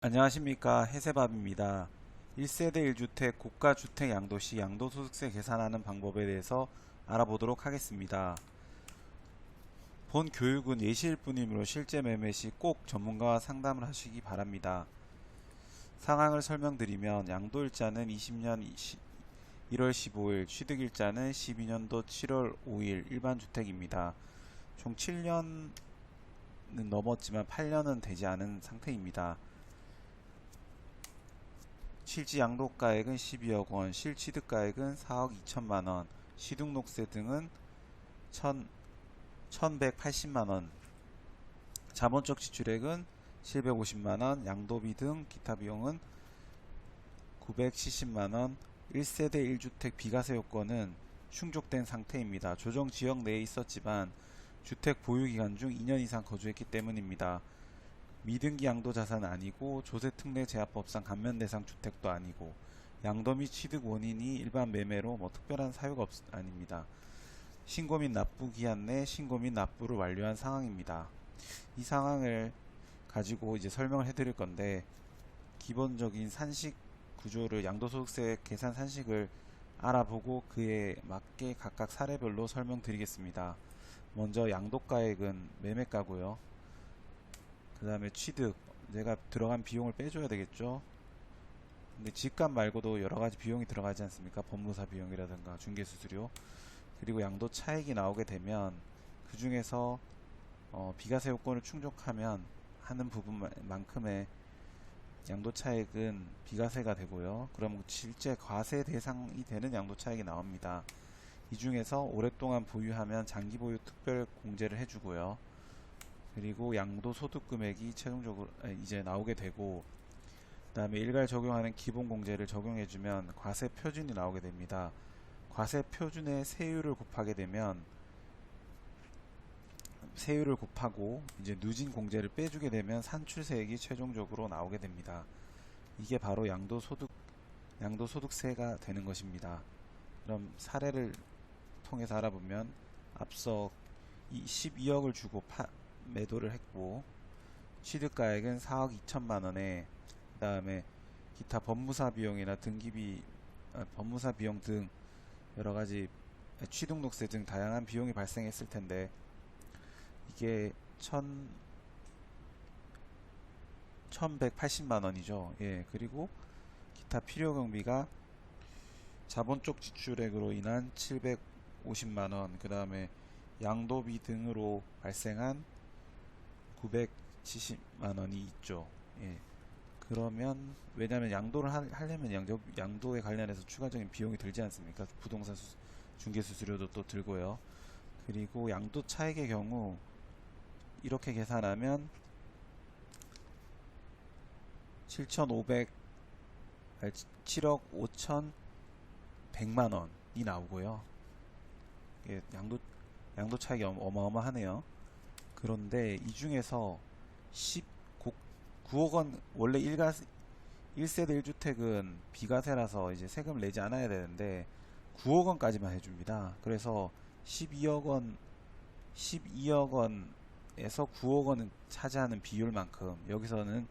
안녕하십니까, 해세밥입니다. 1세대 1주택 고가주택 양도시 양도소득세 계산하는 방법에 대해서 알아보도록 하겠습니다. 본 교육은 예시일 뿐이므로 실제 매매 시 꼭 전문가와 상담을 하시기 바랍니다. 상황을 설명드리면 양도일자는 20년 1월 15일, 취득일자는 12년도 7월 5일 일반주택입니다. 총 7년은 넘었지만 8년은 되지 않은 상태입니다. 실지 양도가액은 12억 원, 실취득가액은 4억 2천만 원, 취득록세 등은 1180만 원, 자본적 지출액은 750만 원, 양도비 등 기타 비용은 970만 원, 1세대 1주택 비과세 요건은 충족된 상태입니다. 조정 지역 내에 있었지만 주택 보유 기간 중 2년 이상 거주했기 때문입니다. 미등기 양도 자산은 아니고 조세특례 제한법상 감면 대상 주택도 아니고 양도 및 취득 원인이 일반 매매로 특별한 사유가 아닙니다. 신고 및 납부 기한 내 신고 및 납부를 완료한 상황입니다. 이 상황을 가지고 이제 설명을 해드릴 건데, 기본적인 산식 구조를 양도소득세 계산 산식을 알아보고 그에 맞게 각각 사례별로 설명드리겠습니다. 먼저 양도가액은 매매가고요. 그 다음에 취득, 내가 들어간 비용을 빼줘야 되겠죠. 근데 집값 말고도 여러가지 비용이 들어가지 않습니까? 법무사 비용이라든가 중개수수료. 그리고 양도 차익이 나오게 되면 그 중에서 비과세 요건을 충족하면 하는 부분만큼의 양도 차익은 비과세가 되고요. 그럼 실제 과세 대상이 되는 양도 차익이 나옵니다. 이 중에서 오랫동안 보유하면 장기 보유 특별 공제를 해주고요. 그리고 양도소득 금액이 최종적으로 이제 나오게 되고, 그 다음에 일괄 적용하는 기본공제를 적용해주면 과세 표준이 나오게 됩니다. 과세 표준에 세율을 곱하게 되면 세율을 곱하고 이제 누진 공제를 빼주게 되면 산출세액이 최종적으로 나오게 됩니다. 이게 바로 양도소득세가 되는 것입니다. 그럼 사례를 통해서 알아보면, 앞서 12억을 주고 매도를 했고 취득가액은 4억 2천만 원에, 그 다음에 기타 법무사 비용이나 등기비, 법무사 비용 등 여러가지 취득록세 등 다양한 비용이 발생했을 텐데, 이게 1180만 원이죠. 예, 그리고 기타 필요 경비가 자본적 지출액으로 인한 750만 원, 그 다음에 양도비 등으로 발생한 970만 원이 있죠. 예. 그러면 왜냐하면 양도를 하려면 양도에 관련해서 추가적인 비용이 들지 않습니까? 부동산 중개 수수료도 또 들고요. 그리고 양도 차익의 경우 이렇게 계산하면 7억 5천 100만 원이 나오고요. 예, 양도 차익이 어마어마하네요. 그런데 이 중에서 9억 원, 원래 1세대 1주택은 비과세라서 이제 세금을 내지 않아야 되는데 9억 원까지만 해줍니다. 그래서 12억 원에서 9억 원은 차지하는 비율만큼 여기서는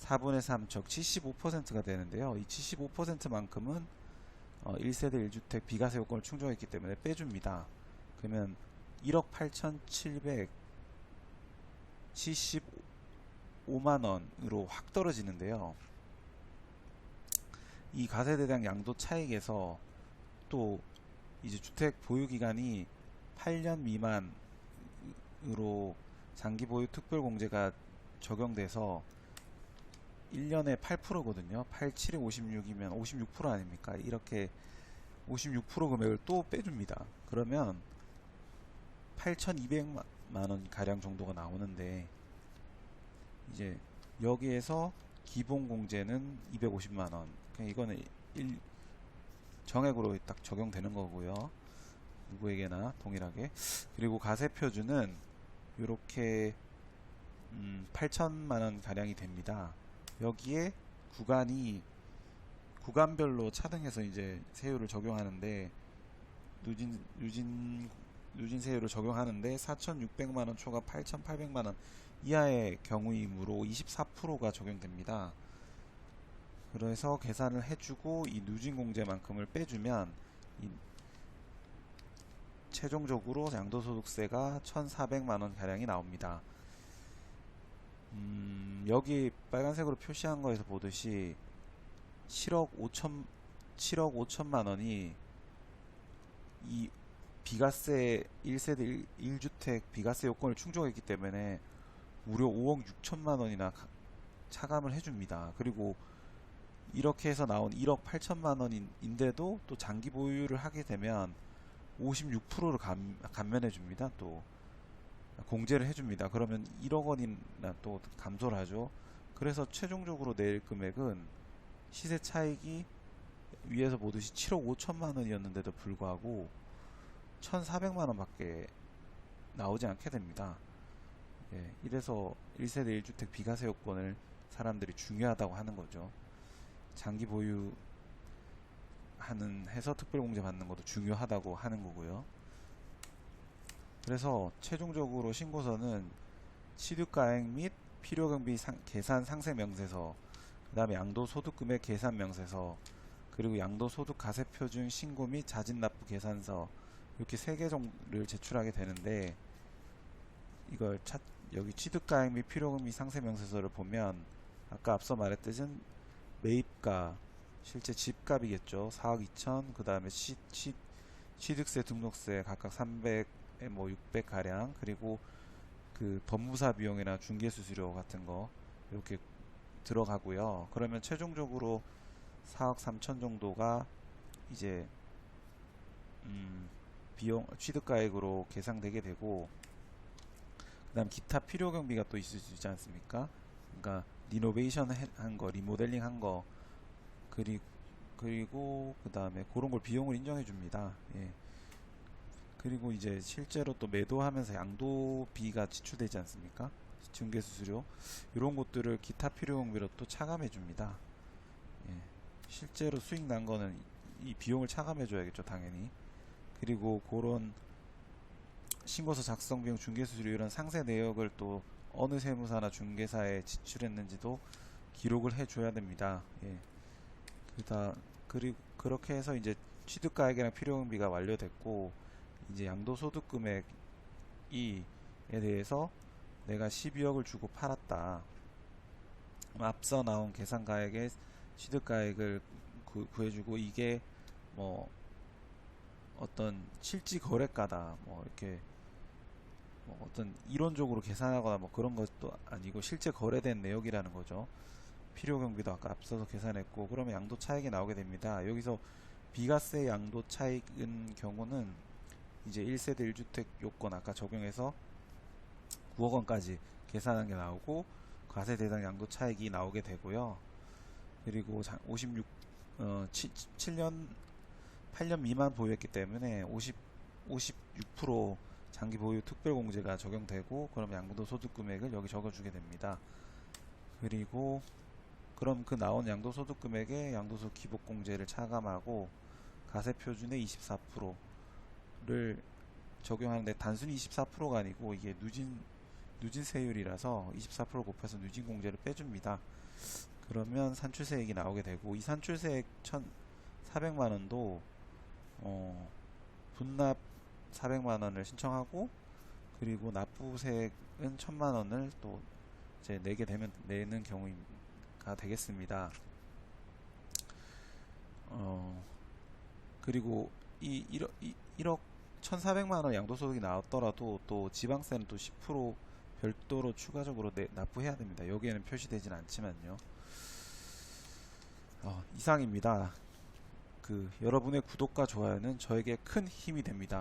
4분의 3, 즉 75%가 되는데요. 이 75%만큼은 1세대 1주택 비과세 요건을 충족했기 때문에 빼줍니다. 그러면 1억 8,775만원으로 확 떨어지는데요. 이 과세대상 양도 차익에서 또 이제 주택 보유기간이 8년 미만으로 장기보유 특별공제가 적용돼서 1년에 8%거든요. 8, 7에 56이면 56% 아닙니까? 이렇게 56% 금액을 또 빼줍니다. 그러면 8,200만 원 가량 정도가 나오는데, 이제 여기에서 기본 공제는 250만 원. 그냥 이거는 정액으로 딱 적용되는 거고요. 누구에게나 동일하게. 그리고 과세 표준은 이렇게 8천만 원 가량이 됩니다. 여기에 구간별로 차등해서 이제 세율을 적용하는데, 누진 세율을 적용하는데 4,600만원 초과 8,800만원 이하의 경우이므로 24%가 적용됩니다. 그래서 계산을 해주고 이 누진공제만큼을 빼주면 이 최종적으로 양도소득세가 1,400만원 가량이 나옵니다. 여기 빨간색으로 표시한 거에서 보듯이 7억 5천만 원이 이 비과세 1세대 1주택 비과세 요건을 충족했기 때문에 무려 5억 6천만 원이나 차감을 해줍니다. 그리고 이렇게 해서 나온 1억 8천만 원인데도 또 장기 보유를 하게 되면 56%를 감면해 줍니다. 또 공제를 해줍니다. 그러면 1억 원이나 또 감소를 하죠. 그래서 최종적으로 낼 금액은 시세 차익이 위에서 보듯이 7억 5천만 원이었는데도 불구하고 1,400만 원밖에 나오지 않게 됩니다. 예, 이래서 1세대 1주택 비과세 요건을 사람들이 중요하다고 하는 거죠. 장기 보유 해서 특별공제 받는 것도 중요하다고 하는 거고요. 그래서 최종적으로 신고서는 취득가액 및 필요경비 계산 상세명세서, 그 다음에 양도소득금액 계산명세서, 그리고 양도소득가세표준 신고 및 자진납부 계산서, 이렇게 3개 정도를 제출하게 되는데, 이걸 여기 취득가액 및 필요경비 상세명세서를 보면 아까 앞서 말했듯이 매입가, 실제 집값이겠죠. 4억 2천, 그 다음에 취득세, 등록세 각각 300, 600 가량, 그리고 그 법무사 비용이나 중개수수료 같은 거 이렇게 들어가고요. 그러면 최종적으로 4억 3천 정도가 이제 비용 취득가액으로 계상되게 되고, 그다음 기타 필요 경비가 또 있을 수 있지 않습니까? 그러니까 리노베이션 한 거, 리모델링 한 거, 그리고 그 다음에 그런 걸 비용을 인정해 줍니다. 예. 그리고 이제 실제로 또 매도하면서 양도비가 지출되지 않습니까? 중개수수료 이런 것들을 기타 필요경비로 또 차감해 줍니다. 예. 실제로 수익 난 거는 이 비용을 차감해 줘야겠죠, 당연히. 그리고 그런 신고서 작성 비용, 중개수수료 이런 상세 내역을 또 어느 세무사나 중개사에 지출했는지도 기록을 해 줘야 됩니다. 예. 그리고 그렇게 해서 이제 취득가액이랑 필요경비가 완료됐고, 이제 양도소득금액에 대해서 내가 12억을 주고 팔았다. 앞서 나온 계산가액의 취득가액을 구해주고, 이게 뭐 어떤 실지 거래가다, 뭐 이렇게 뭐 어떤 이론적으로 계산하거나 뭐 그런 것도 아니고 실제 거래된 내역이라는 거죠. 필요경비도 아까 앞서서 계산했고, 그러면 양도 차익이 나오게 됩니다. 여기서 비과세 양도 차익인 경우는 이제 1세대 1주택 요건 아까 적용해서 9억 원까지 계산한 게 나오고, 과세 대상 양도 차익이 나오게 되고요. 그리고 8년 미만 보유했기 때문에 56% 장기 보유 특별공제가 적용되고, 그럼 양도소득 금액을 여기 적어주게 됩니다. 그리고 그럼 그 나온 양도소득 금액에 양도소 기본공제를 차감하고 가세표준의 24%를 적용하는데, 단순히 24%가 아니고 이게 누진세율이라서 24% 곱해서 누진공제를 빼줍니다. 그러면 산출세액이 나오게 되고, 이 산출세액 1,400만원도 분납 400만원을 신청하고, 그리고 납부세액은 1,000만원을 또 이제 내는 경우가 되겠습니다. 그리고 이 1억 1,400만원 양도소득이 나왔더라도 또 지방세는 또 10% 별도로 추가적으로 납부해야 됩니다. 여기에는 표시되진 않지만요. 이상입니다. 여러분의 구독과 좋아요는 저에게 큰 힘이 됩니다.